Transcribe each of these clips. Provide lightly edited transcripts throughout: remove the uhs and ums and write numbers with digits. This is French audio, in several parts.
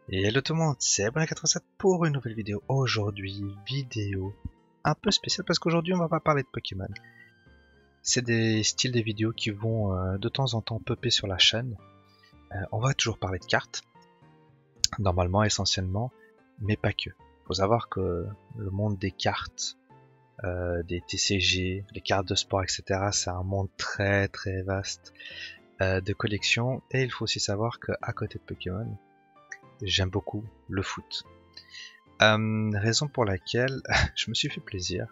Et hello tout le monde, c'est Abonné87 pour une nouvelle vidéo. Aujourd'hui, vidéo un peu spéciale parce qu'aujourd'hui on va pas parler de Pokémon. C'est des styles de vidéos qui vont de temps en temps popper sur la chaîne. On va toujours parler de cartes, normalement essentiellement, mais pas que. Faut savoir que le monde des cartes, des TCG, les cartes de sport, etc. c'est un monde très très vaste de collection. Et il faut aussi savoir qu'à côté de Pokémon, j'aime beaucoup le foot. Raison pour laquelle je me suis fait plaisir.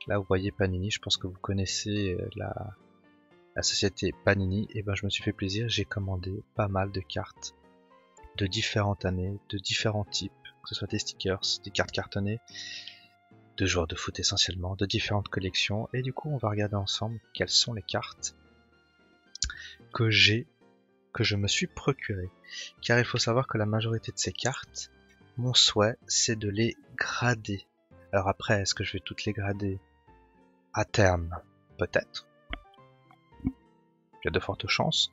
Là, vous voyez Panini, je pense que vous connaissez la société Panini. Et ben, je me suis fait plaisir, j'ai commandé pas mal de cartes de différentes années, de différents types, que ce soit des stickers, des cartes cartonnées, de joueurs de foot essentiellement, de différentes collections. Et du coup, on va regarder ensemble quelles sont les cartes que je me suis procuré. Car il faut savoir que la majorité de ces cartes, mon souhait, c'est de les grader. Alors après, est-ce que je vais toutes les grader à terme? Peut-être. Il y a de fortes chances.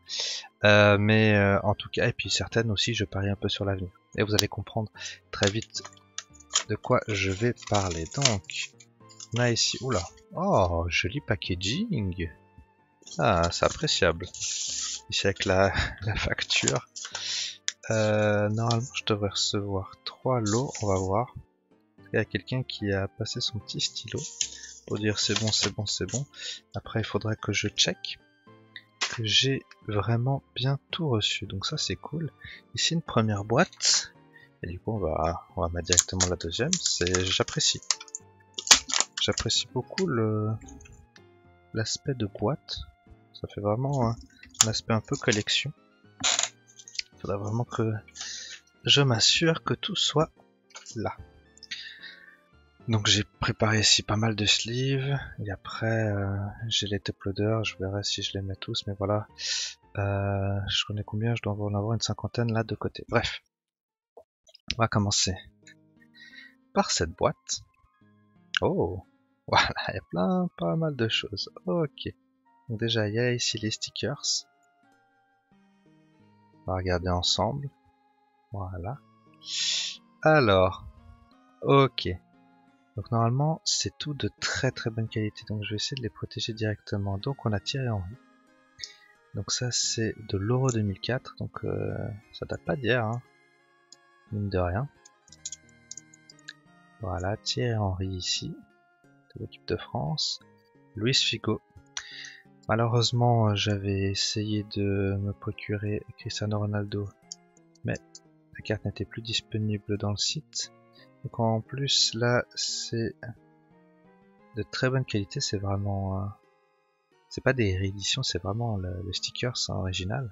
Mais en tout cas, et puis certaines aussi, je parie un peu sur l'avenir. Et vous allez comprendre très vite de quoi je vais parler. Donc, on a ici... Oula. Oh, joli packaging. Ah, c'est appréciable. Ici avec la facture. Normalement, je devrais recevoir 3 lots. On va voir. Il y a quelqu'un qui a passé son petit stylo pour dire c'est bon, c'est bon, c'est bon. Après, il faudra que je check que j'ai vraiment bien tout reçu. Donc ça, c'est cool. Ici, une première boîte. Et du coup, on va mettre directement la deuxième. J'apprécie. J'apprécie beaucoup l'aspect de boîte. Ça fait vraiment un aspect un peu collection. Il faudra vraiment que je m'assure que tout soit là. Donc j'ai préparé ici pas mal de sleeves, et après j'ai les top loaders, je verrai si je les mets tous, mais voilà. Je connais combien, je dois en avoir une cinquantaine là de côté. Bref, on va commencer par cette boîte. Oh, voilà, il y a pas mal de choses. Ok, donc déjà il y a ici les stickers. On va regarder ensemble. Voilà. Alors, ok. Donc normalement c'est tout de très très bonne qualité, donc je vais essayer de les protéger directement. Donc on a Thierry Henry. Donc ça c'est de l'Euro 2004, donc ça date pas d'hier, hein, mine de rien. Voilà, Thierry Henry ici, de l'équipe de France. Luis Figo. Malheureusement j'avais essayé de me procurer Cristiano Ronaldo, mais la carte n'était plus disponible dans le site. Donc en plus là c'est de très bonne qualité, c'est vraiment... c'est pas des rééditions, c'est vraiment le sticker, c'est original.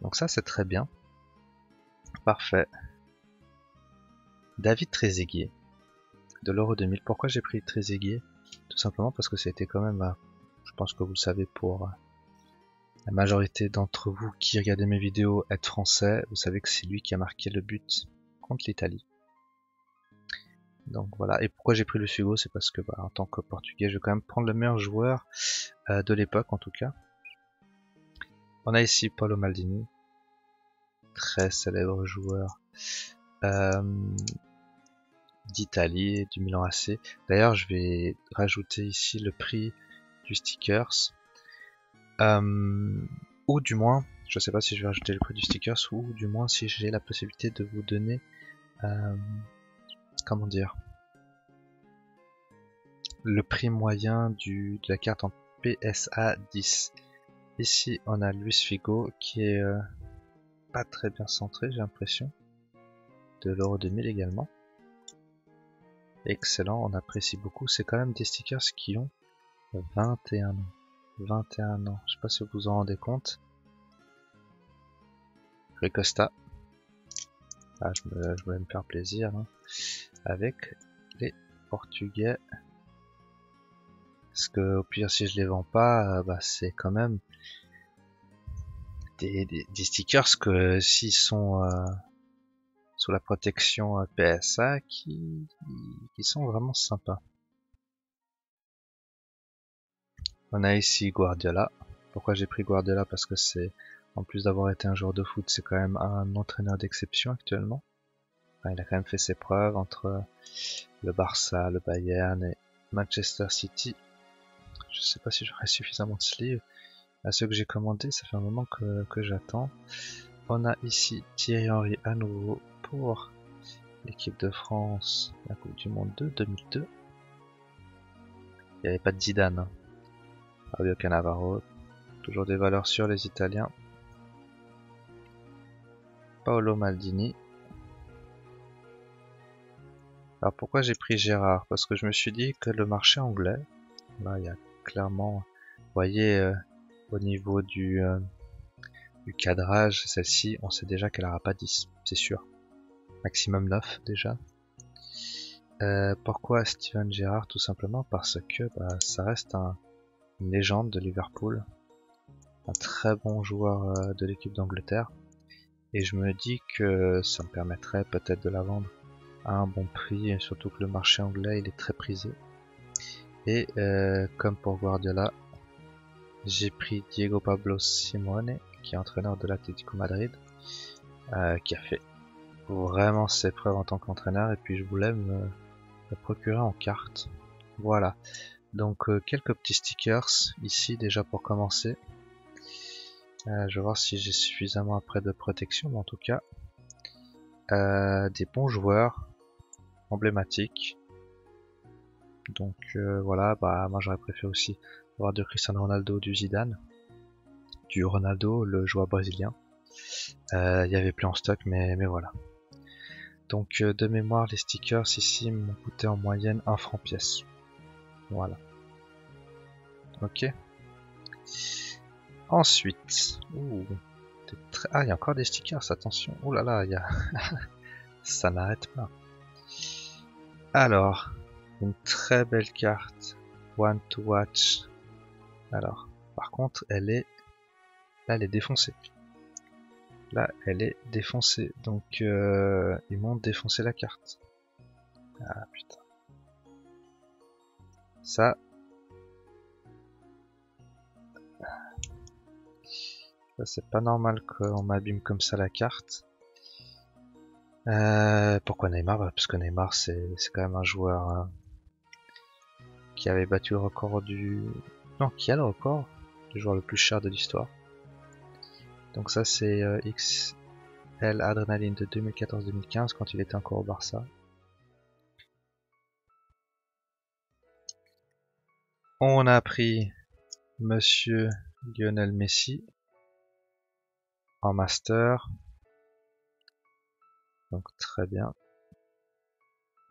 Donc ça c'est très bien. Parfait. David Trezeguet, de l'Euro 2000. Pourquoi j'ai pris Trezeguet? Tout simplement parce que c'était quand même, je pense que vous le savez pour la majorité d'entre vous qui regardez mes vidéos être français, vous savez que c'est lui qui a marqué le but contre l'Italie. Donc voilà, et pourquoi j'ai pris le Figo, c'est parce que en tant que portugais, je vais quand même prendre le meilleur joueur de l'époque en tout cas. On a ici Paolo Maldini, très célèbre joueur d'Italie, du Milan AC. D'ailleurs, je vais rajouter ici le prix du stickers, ou du moins, je sais pas si je vais rajouter le prix du stickers, ou du moins si j'ai la possibilité de vous donner, comment dire, le prix moyen de la carte en PSA 10. Ici, on a Luis Figo qui est pas très bien centré, j'ai l'impression, de l'Euro 2000 également. Excellent, on apprécie beaucoup. C'est quand même des stickers qui ont 21 ans. 21 ans, je sais pas si vous vous en rendez compte. Rui Costa. Ah, je voulais me faire plaisir hein, avec les Portugais. Parce que au pire, si je les vends pas, c'est quand même des stickers que s'ils sont sous la protection PSA qui sont vraiment sympas. On a ici Guardiola. Pourquoi j'ai pris Guardiola? Parce que c'est En plus d'avoir été un joueur de foot, c'est quand même un entraîneur d'exception actuellement. Enfin, il a quand même fait ses preuves entre le Barça, le Bayern et Manchester City. Je sais pas si j'aurai suffisamment de sleeves. À ceux que j'ai commandés, ça fait un moment que j'attends. On a ici Thierry Henry à nouveau pour l'équipe de France, la Coupe du Monde de 2002. Il n'y avait pas de Zidane. Fabio Cannavaro, toujours des valeurs sur les Italiens. Paolo Maldini. Alors pourquoi j'ai pris Gérard? Parce que je me suis dit que le marché anglais, là il y a clairement, vous voyez, au niveau du cadrage, celle-ci, on sait déjà qu'elle n'aura pas 10, c'est sûr. Maximum 9 déjà. Pourquoi Steven Gerrard? Tout simplement parce que ça reste une légende de Liverpool, un très bon joueur de l'équipe d'Angleterre, et je me dis que ça me permettrait peut-être de la vendre à un bon prix, et surtout que le marché anglais il est très prisé. Et comme pour Guardiola, j'ai pris Diego Pablo Simeone, qui est entraîneur de l'Atlético Madrid, qui a fait vraiment ses preuves en tant qu'entraîneur, et puis je voulais me procurer en carte. Voilà, donc quelques petits stickers ici déjà pour commencer. Je vais voir si j'ai suffisamment après de protection, mais en tout cas des bons joueurs emblématiques. Donc voilà, moi j'aurais préféré aussi avoir du Cristiano Ronaldo, du Zidane, du Ronaldo, le joueur brésilien. Il y avait plus en stock, mais voilà. Donc de mémoire, les stickers ici m'ont coûté en moyenne 1 franc pièce. Voilà. Ok. Ensuite, il y a encore des stickers, attention. Oh là là, ça n'arrête pas. Alors, une très belle carte, One to Watch. Alors, par contre, là, elle est défoncée. Là, elle est défoncée, donc ils m'ont défoncé la carte. Ah putain. Ça c'est pas normal qu'on m'abîme comme ça la carte. Pourquoi Neymar? Parce que Neymar c'est quand même un joueur qui avait battu le record qui a le record du joueur le plus cher de l'histoire. Donc ça c'est XL Adrenaline de 2014-2015 quand il était encore au Barça. On a pris Monsieur Lionel Messi en master. Donc très bien.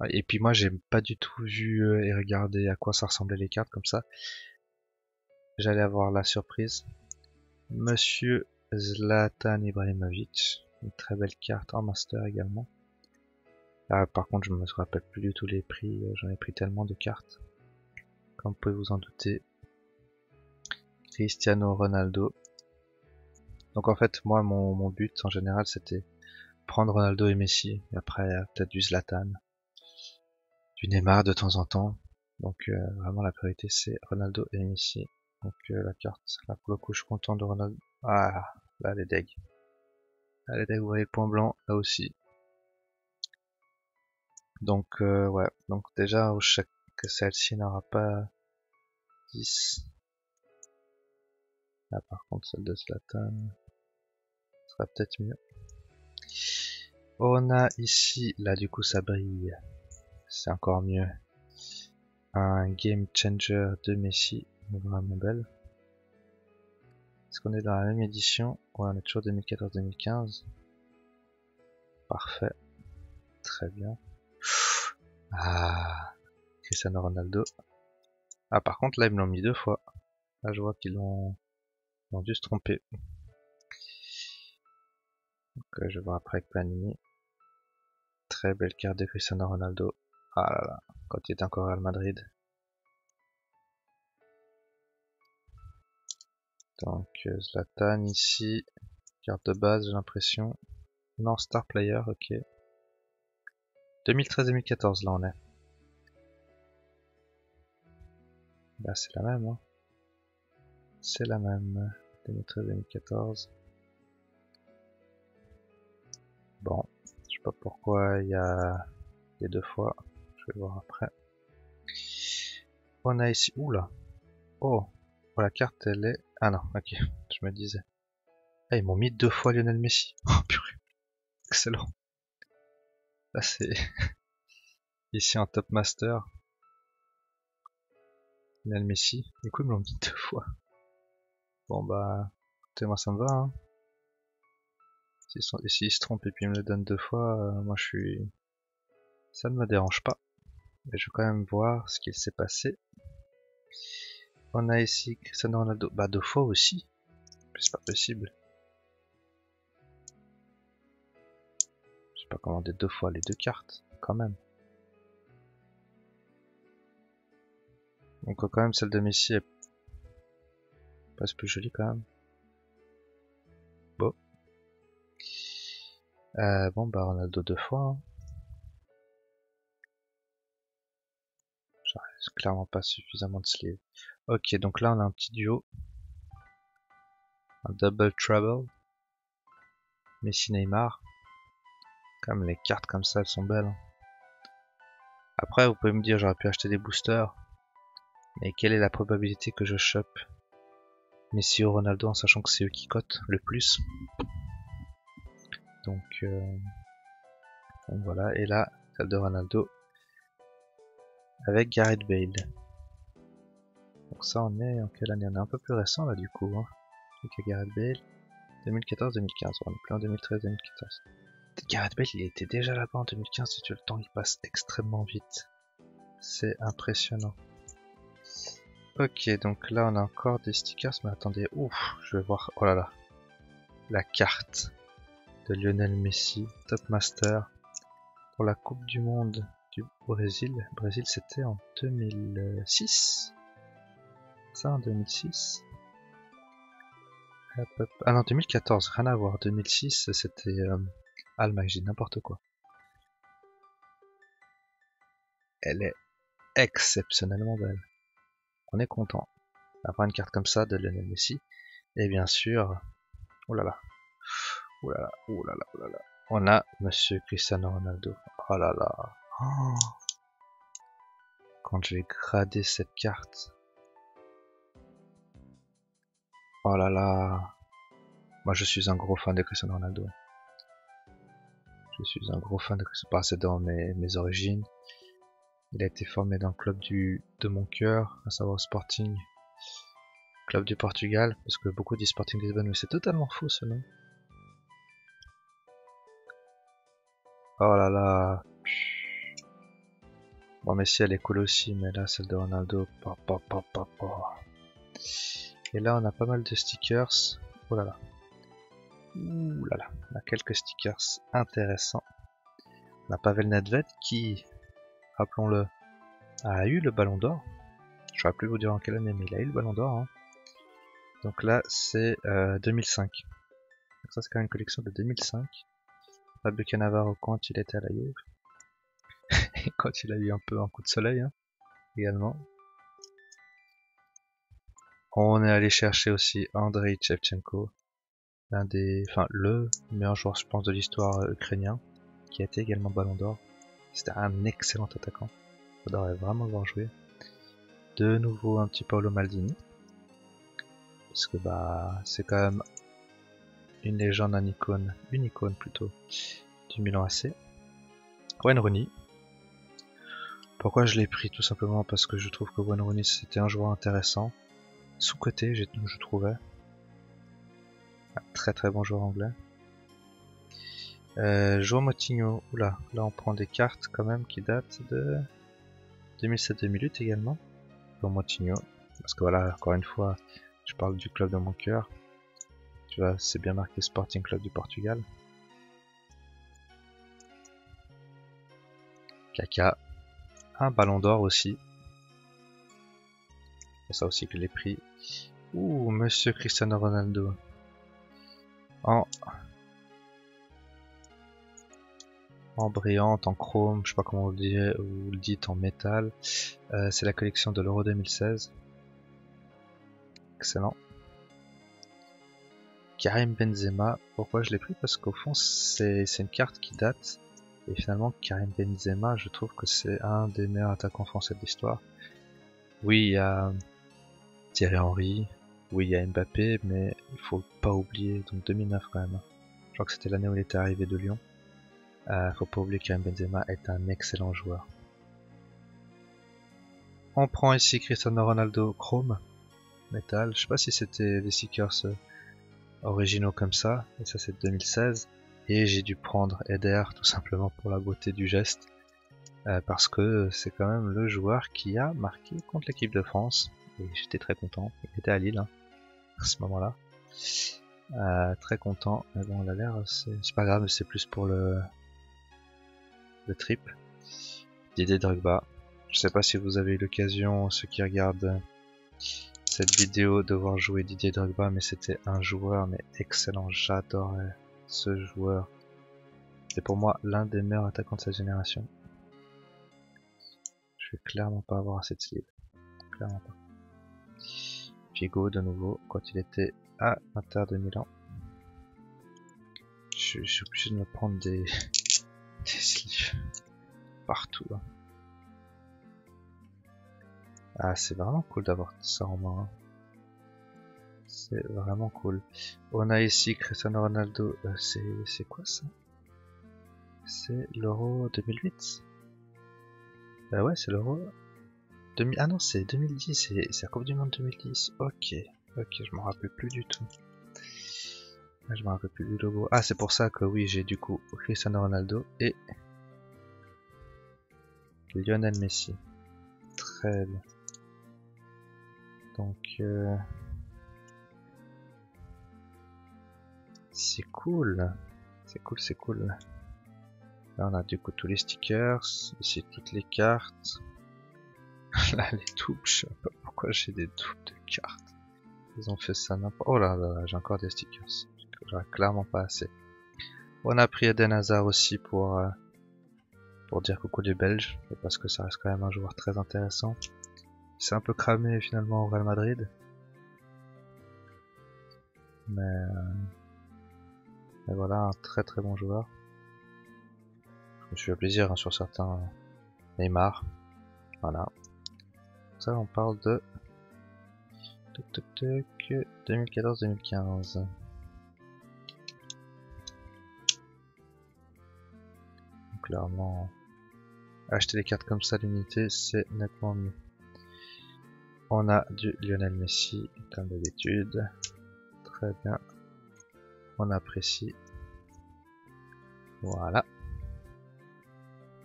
Et puis moi j'ai pas du tout vu et regardé à quoi ça ressemblait les cartes comme ça. J'allais avoir la surprise. Monsieur Zlatan Ibrahimovic, une très belle carte en master également. Ah, par contre je me rappelle plus du tout les prix, j'en ai pris tellement de cartes. Comme vous pouvez vous en douter. Cristiano Ronaldo. Donc en fait moi mon but en général c'était prendre Ronaldo et Messi, et après peut-être du Zlatan, du Neymar de temps en temps. Donc vraiment la priorité c'est Ronaldo et Messi. Donc la carte, là pour le coup je suis content de Ronaldo. Ah, là elle est deg. Elle est deg, vous voyez le point blanc, là aussi. Donc ouais, donc déjà que celle-ci n'aura pas 10. Là par contre celle de Zlatan sera peut-être mieux. On a ici, là du coup ça brille, c'est encore mieux. Un Game Changer de Messi, vraiment belle. Est-ce qu'on est dans la même édition? Ouais, on est toujours 2014-2015. Parfait. Très bien. Ah, Cristiano Ronaldo. Ah, par contre, là, ils me l'ont mis 2 fois. Là, je vois qu'ils ont dû se tromper. Donc, je vais voir après avec Panini. Très belle carte de Cristiano Ronaldo. Ah là là, quand il était encore à Real Madrid. Donc, Zlatan ici. Carte de base, j'ai l'impression. Non, Star Player, ok. 2013-2014, là, on est. Bah, c'est la même, hein. C'est la même. 2013-2014. Bon, je sais pas pourquoi il y a les 2 fois. Je vais voir après. On a ici, oula, oh, la carte elle est, ah non, ok, je me disais. Ah, ils m'ont mis 2 fois Lionel Messi. Oh purée, excellent. Là c'est ici un top master. Lionel Messi. Du coup ils me l'ont mis 2 fois. Bon bah, écoutez, moi ça me va. Hein. S'ils se trompent et puis ils me le donnent 2 fois, moi je suis... Ça ne me dérange pas. Mais je vais quand même voir ce qu'il s'est passé. On a ici Cristiano Ronaldo. Bah 2 fois aussi. C'est pas possible. J'ai pas commandé 2 fois les 2 cartes. Quand même. Donc quand même celle de Messi est passe plus jolie quand même. Bon. Bon bah Ronaldo 2 fois. Hein. C'est clairement pas suffisamment de sleeve. Ok, donc là on a un petit duo. Un double trouble. Messi Neymar. Comme les cartes comme ça elles sont belles. Hein. Après vous pouvez me dire j'aurais pu acheter des boosters. Mais quelle est la probabilité que je chope Messi ou Ronaldo en sachant que c'est eux qui cotent le plus. Donc voilà, et là, celle de Ronaldo avec Gareth Bale. Donc ça on est en quelle année? On est un peu plus récent là du coup. Hein. Avec Gareth Bale, 2014-2015, on est plus en 2013-2014. Gareth Bale il était déjà là-bas en 2015, si tu le temps il passe extrêmement vite. C'est impressionnant. Ok, donc là on a encore des stickers, mais attendez, ouf, je vais voir, oh là là, la carte de Lionel Messi, Top Master, pour la Coupe du Monde du Brésil. Brésil c'était en 2006. Ça en 2006. Ah non, 2014, rien à voir. 2006 c'était Allemagne, j'ai n'importe quoi. Elle est exceptionnellement belle. On est content d'avoir une carte comme ça de Lionel Messi. Et bien sûr, oh là là, oh là là, oh là là, oh là là. On a Monsieur Cristiano Ronaldo. Oh là là. Oh. Quand je vais grader cette carte. Oh là là. Moi je suis un gros fan de Cristiano Ronaldo. Je suis un gros fan de Cristiano Ronaldo. C'est dans mes origines. Il a été formé dans le club de mon cœur, à savoir Sporting. Club du Portugal, parce que beaucoup disent Sporting Lisbonne, mais c'est totalement faux ce nom. Oh là là. Bon, Messi elle est cool aussi, mais là celle de Ronaldo. Et là on a pas mal de stickers. Oh là là. Ouh là là. On a quelques stickers intéressants. On a Pavel Nedved qui, rappelons-le, a eu le ballon d'or. Je ne saurais plus vous dire en quelle année, mais il a eu le ballon d'or. Hein. Donc là c'est 2005. Donc ça c'est quand même une collection de 2005. Fabio Cannavaro quand il était à la Juve. Et quand il a eu un peu un coup de soleil hein, également. On est allé chercher aussi Andrei Shevchenko, le meilleur joueur je pense de l'histoire ukrainien, qui a été également ballon d'or. C'était un excellent attaquant. J'adorais vraiment le voir jouer. De nouveau un petit Paolo Maldini. Parce que bah c'est quand même une légende, une icône plutôt, du Milan AC. Wayne Rooney. Pourquoi je l'ai pris? Tout simplement parce que je trouve que Wayne Rooney c'était un joueur intéressant. Sous-côté je trouvais. Un très très bon joueur anglais. João Moutinho, oula, là on prend des cartes quand même qui datent de 2007-2008 également. João Moutinho, parce que voilà, encore une fois, je parle du club de mon cœur. Tu vois, c'est bien marqué Sporting Club du Portugal. Kaka, un ballon d'or aussi. C'est ça aussi que je l'ai pris. Ouh, Monsieur Cristiano Ronaldo. En brillante, en chrome, je sais pas comment vous le dites, en métal. C'est la collection de l'Euro 2016. Excellent. Karim Benzema, pourquoi je l'ai pris? Parce qu'au fond c'est une carte qui date. Et finalement Karim Benzema, je trouve que c'est un des meilleurs attaquants français de l'histoire. Oui, il y a Thierry Henry, oui il y a Mbappé, mais il faut pas oublier, donc 2009 quand même. Je crois que c'était l'année où il était arrivé de Lyon. Faut pas oublier que Karim Benzema est un excellent joueur. On prend ici Cristiano Ronaldo Chrome Metal. Je sais pas si c'était des stickers originaux comme ça, et ça c'est 2016. Et j'ai dû prendre Eder tout simplement pour la beauté du geste, parce que c'est quand même le joueur qui a marqué contre l'équipe de France. Et j'étais très content. Il était à Lille hein, à ce moment-là. Très content. Mais bon, il a l'air, c'est pas grave, c'est plus pour le trip. Didier Drogba. Je sais pas si vous avez eu l'occasion, ceux qui regardent cette vidéo, de voir jouer Didier Drogba, mais c'était un joueur mais excellent. J'adorais ce joueur. C'est pour moi l'un des meilleurs attaquants de sa génération. Je vais clairement pas avoir assez de sleeve. Clairement pas. Figo de nouveau, quand il était à l'Inter de Milan. Je suis obligé de me prendre des sleeves partout. Hein. Ah, c'est vraiment cool d'avoir ça en main. Hein. C'est vraiment cool. On a ici Cristiano Ronaldo. C'est quoi ça? C'est l'Euro 2008. Bah ouais, c'est l'Euro. Ah non, c'est 2010. C'est la Coupe du Monde 2010. Ok, je m'en rappelle plus du tout. Je me rappelle plus du logo. Ah, c'est pour ça que oui, j'ai du coup Cristiano Ronaldo et Lionel Messi. Très bien. Donc, c'est cool. C'est cool. Là, on a du coup tous les stickers. Ici, toutes les cartes. Là, les doubles. Je sais pas pourquoi j'ai des doubles de cartes. Ils ont fait ça n'importe. Oh là là, j'ai encore des stickers. J'aurais clairement pas assez. On a pris Eden Hazard aussi pour dire coucou les Belges. Et parce que ça reste quand même un joueur très intéressant. Il s'est un peu cramé finalement au Real Madrid. Mais voilà, un très très bon joueur. Je me suis fait plaisir hein, sur certains. Neymar. Voilà. Ça, on parle de 2014-2015. Clairement, acheter les cartes comme ça d'unité, c'est nettement mieux. On a du Lionel Messi, comme d'habitude. Très bien. On apprécie. Voilà.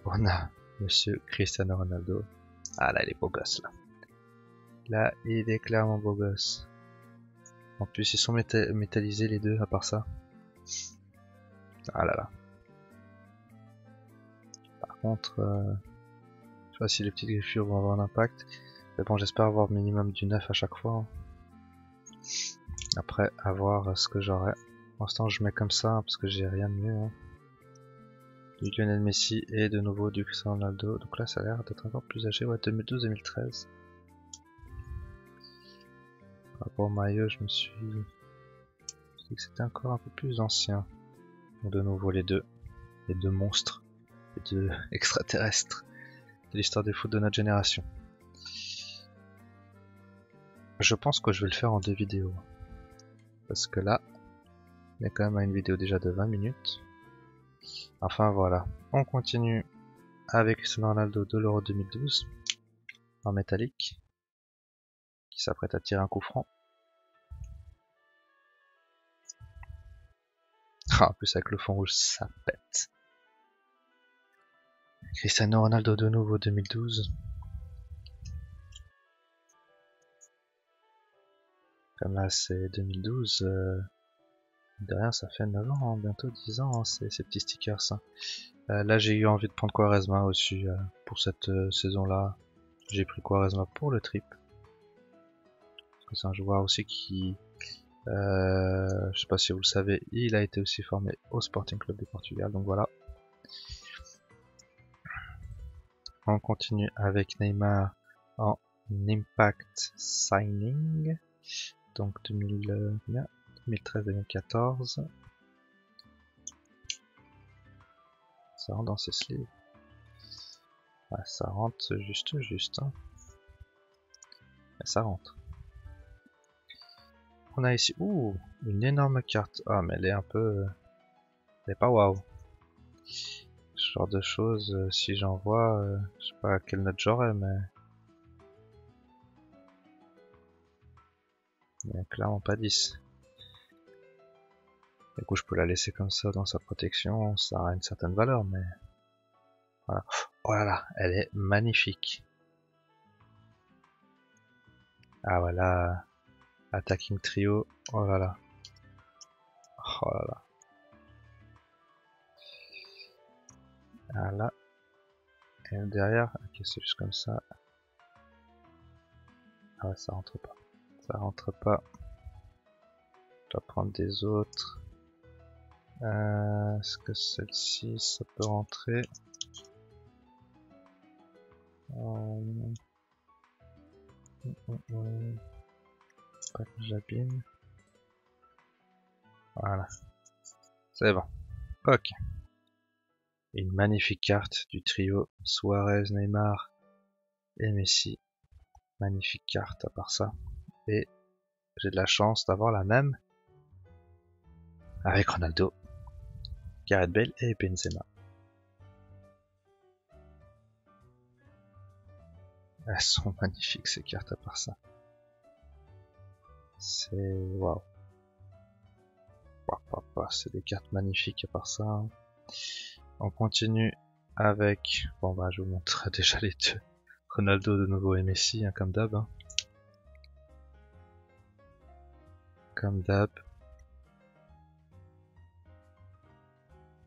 On a Monsieur Cristiano Ronaldo. Ah là, il est beau gosse là. Là, il est clairement beau gosse. En plus, ils sont métallisés les deux, à part ça. Ah là là. Par contre, je sais pas si les petites griffures vont avoir un impact. Mais bon, j'espère avoir minimum du 9 à chaque fois. Hein. Après, à voir ce que j'aurai. Pour l'instant, je mets comme ça, hein, parce que j'ai rien de mieux. Hein. Du Lionel Messi et de nouveau du Cristiano Ronaldo. Donc là, ça a l'air d'être encore plus âgé. Ouais, 2012-2013. Par rapport au maillot, je me suis dit que c'était encore un peu plus ancien. Donc de nouveau, les deux monstres. Les deux extraterrestres de l'histoire du foot de notre génération. Je pense que je vais le faire en 2 vidéos. Parce que là, on est quand même à une vidéo déjà de 20 minutes. Enfin voilà, on continue avec Cristiano Ronaldo de l'Euro 2012 en métallique qui s'apprête à tirer un coup franc. Ah, en plus avec le fond rouge, ça pète. Cristiano Ronaldo de nouveau 2012. Comme là c'est 2012, de rien ça fait 9 ans, hein, bientôt 10 ans hein, ces petits stickers. Hein. Là j'ai eu envie de prendre Quaresma aussi pour cette saison là. J'ai pris Quaresma pour le trip. Parce que c'est un joueur aussi qui, je sais pas si vous le savez, il a été aussi formé au Sporting Club du Portugal, donc voilà. On continue avec Neymar en Impact Signing, donc 2000, 2013-2014. Ça rentre dans ses sleeves. Ouais, ça rentre juste. Hein. Mais ça rentre. On a ici, une énorme carte. Ah, mais elle est un peu... elle est pas waouh. Ce genre de choses, si j'en vois, je sais pas à quelle note j'aurais, mais... il a clairement pas 10. Du coup, je peux la laisser comme ça dans sa protection, ça a une certaine valeur, mais... voilà. Oh là là, elle est magnifique. Ah voilà, Attacking Trio, oh là là. Oh là là. Ah là. Et derrière, ok, c'est juste comme ça. Ah ouais, ça rentre pas. Ça rentre pas. Je dois prendre des autres. Est-ce que celle-ci, ça peut rentrer? Pas que j'abîme. Voilà. C'est bon. Ok. Une magnifique carte du trio Suarez, Neymar et Messi. Magnifique carte à part ça. Et j'ai de la chance d'avoir la même avec Ronaldo, Gareth Bale et Benzema. Elles sont magnifiques ces cartes à part ça. C'est waouh. C'est des cartes magnifiques à part ça. Hein. On continue avec... bon bah je vous montre déjà les deux. Ronaldo de nouveau et Messi, hein, comme d'hab. Hein. Comme d'hab.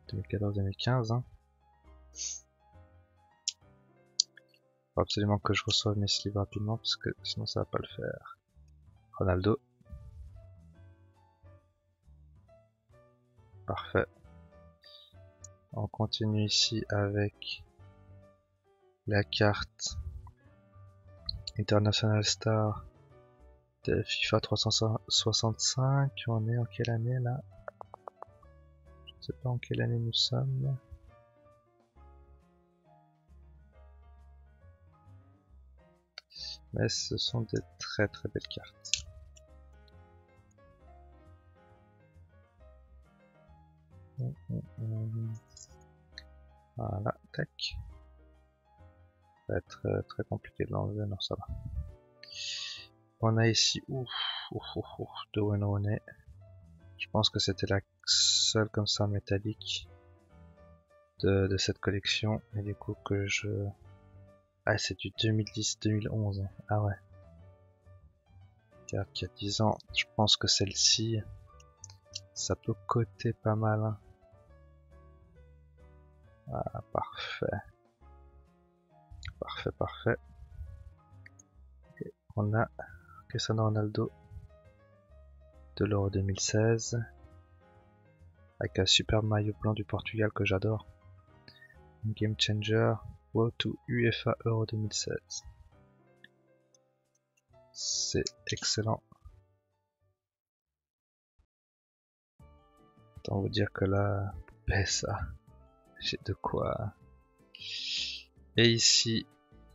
2014-2015. Hein. Faut absolument que je reçoive mes sleeves rapidement parce que sinon ça va pas le faire. Ronaldo. Parfait. On continue ici avec la carte International Star de FIFA 365. On est en quelle année là? Je ne sais pas en quelle année nous sommes. Mais ce sont des très très belles cartes. Voilà, tac. Ça va être très compliqué de l'enlever, non ça va. On a ici, de Wayne Rooney. Je pense que c'était la seule comme ça métallique de cette collection. Et du coup que je... ah c'est du 2010-2011. Ah ouais. Carte qui a 10 ans. Je pense que celle-ci, ça peut coter pas mal. Hein. Ah, parfait. Parfait. Et on a Cristiano Ronaldo de l'Euro 2016 avec un super maillot blanc du Portugal que j'adore. Game Changer, Wow to UEFA Euro 2016. C'est excellent. Autant vous dire que là, ça, j'ai de quoi. Et ici,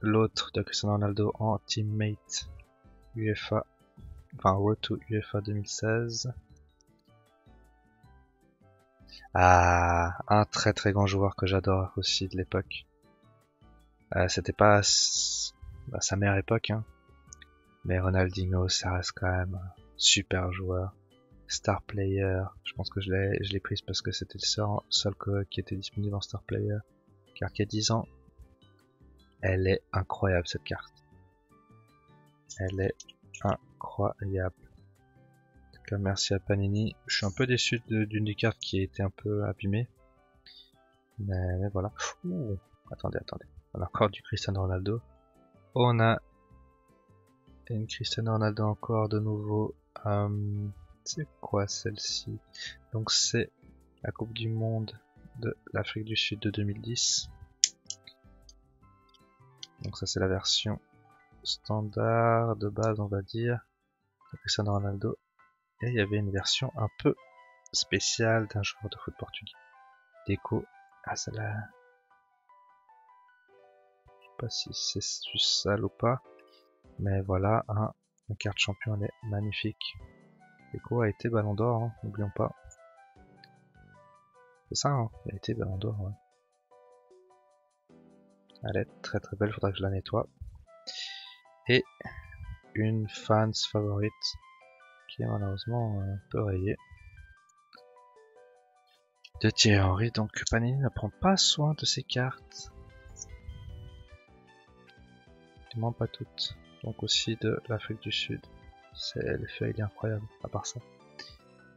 l'autre de Cristiano Ronaldo en teammate UEFA, enfin Road to UEFA 2016. Ah, un très très grand joueur que j'adore aussi de l'époque. C'était pas sa meilleure époque, hein. Mais Ronaldinho, ça reste quand même un super joueur. Star Player, je pense que je l'ai prise parce que c'était le seul qui était disponible en Star Player. Car qui a 10 ans, elle est incroyable cette carte. Elle est incroyable. En tout cas, merci à Panini. Je suis un peu déçu d'une des cartes qui a été un peu abîmée. Mais voilà. Ouh, attendez. On a encore du Cristiano Ronaldo. On a une Cristiano Ronaldo encore de nouveau. C'est quoi celle-ci? Donc c'est la Coupe du Monde de l'Afrique du Sud de 2010. Donc ça c'est la version standard de base on va dire. Cristiano Ronaldo. Et il y avait une version un peu spéciale d'un joueur de foot portugais. Déco. Ah, celle-là. Je sais pas si c'est juste sale ou pas. Mais voilà, une carte champion, elle est magnifique. Déco a été Ballon d'Or, hein, n'oublions pas. C'est ça, hein, il a été Ballon d'Or, ouais. Elle est très très belle, faudra que je la nettoie. Et une fans favorite qui est malheureusement un peu rayée. De Thierry Henry, donc Panini ne prend pas soin de ses cartes. Du moins pas toutes. Donc aussi de l'Afrique du Sud. L'effet il est incroyable, à part ça.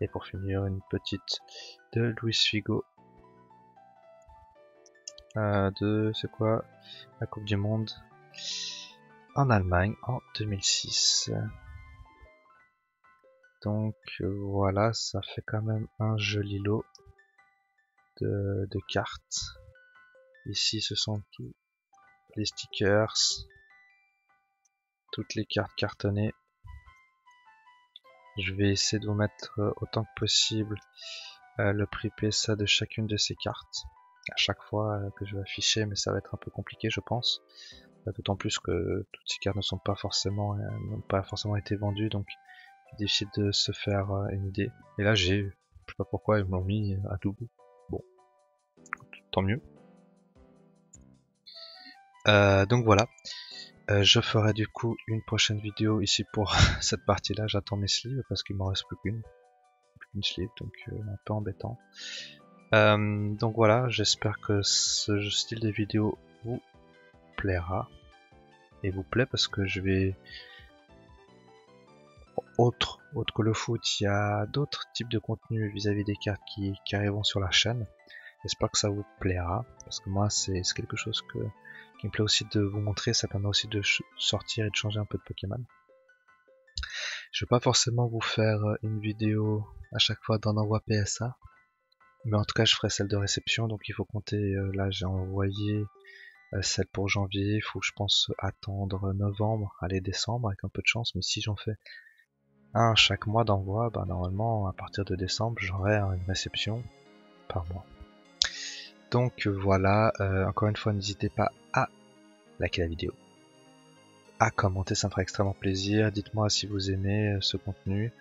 Et pour finir, une petite de Luis Figo. C'est quoi? La Coupe du Monde en Allemagne en 2006. Donc voilà, ça fait quand même un joli lot de cartes. Ici ce sont tous les stickers, toutes les cartes cartonnées. Je vais essayer de vous mettre autant que possible le prix PSA de chacune de ces cartes à chaque fois que je vais afficher, mais ça va être un peu compliqué je pense, d'autant plus que toutes ces cartes n'ont pas forcément été vendues, donc c'est difficile de se faire une idée. Et là je sais pas pourquoi ils m'ont mis à double. Bon, tant mieux. Donc voilà, je ferai du coup une prochaine vidéo ici pour cette partie là. J'attends mes sleeves parce qu'il m'en reste plus qu'une sleeve, donc un peu embêtant. Donc voilà, j'espère que ce style de vidéo vous plaira et vous plaît, parce que je vais autre que le foot, il y a d'autres types de contenus vis-à-vis des cartes qui arriveront sur la chaîne. J'espère que ça vous plaira, parce que moi c'est quelque chose qui me plaît aussi de vous montrer. Ça permet aussi de sortir et de changer un peu de Pokémon. Je vais pas forcément vous faire une vidéo à chaque fois d'un envoi PSA, mais en tout cas je ferai celle de réception, donc il faut compter, là j'ai envoyé celle pour janvier, il faut je pense attendre novembre, aller décembre avec un peu de chance, mais si j'en fais un chaque mois d'envoi, bah normalement à partir de décembre j'aurai une réception par mois. Donc voilà, encore une fois n'hésitez pas à liker la vidéo, à commenter, ça me ferait extrêmement plaisir. Dites-moi si vous aimez ce contenu,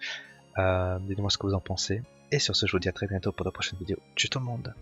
dites-moi ce que vous en pensez. Et sur ce, je vous dis à très bientôt pour de prochaines vidéos. Tchuss tout le monde!